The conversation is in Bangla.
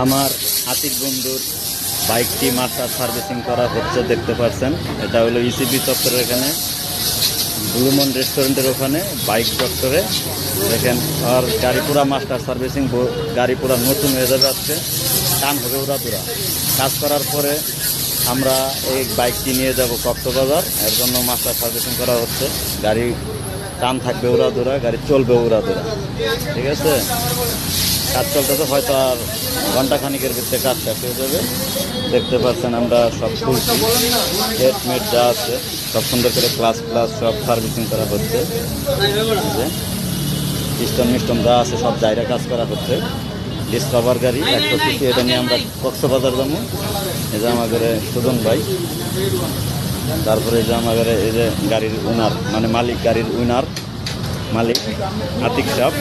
আমার আতিক বন্ধুর বাইকটি মাস্টার সার্ভিসিং করা হচ্ছে, দেখতে পাচ্ছেন। এটা হলো ইসিবি চত্বরের এখানে, ব্লুমন রেস্টুরেন্টের ওখানে বাইক চত্বরে। দেখেন আর গাড়ি পুরা মাস্টার সার্ভিসিং, গাড়ি পুরা নতুন হয়ে যাবে আজকে, টান হবে উড়াদুরা। কাজ করার পরে আমরা এই বাইকটি নিয়ে যাব কক্সবাজার, এর জন্য মাস্টার সার্ভিসিং করা হচ্ছে। গাড়ি টান থাকবে উড়াদুরা, গাড়ি চলবে উড়াদুরা, ঠিক আছে। কাজ চলতেছে, হয়তো আর ঘন্টাখানিকের ভিতরে কাজ শেষ হয়ে যাবে। দেখতে পাচ্ছেন আমরা সব খুলছি, হেডমেট যা আছে সব সুন্দর করে ক্লাস সব সার্ভিসিং করা হচ্ছে। পিস্টন মিস্টন যা আছে সব জায়গা কাজ করা হচ্ছে। ডিসকভার গাড়ি 100 সিসি, এটা নিয়ে আমরা কক্সবাজার যাবো। এই যে আমাদের সুজন ভাই, তারপরে এই যে আমাদের এই যে গাড়ির ওনার, মানে মালিক, গাড়ির ওনার মালিক আতিক সাহেব।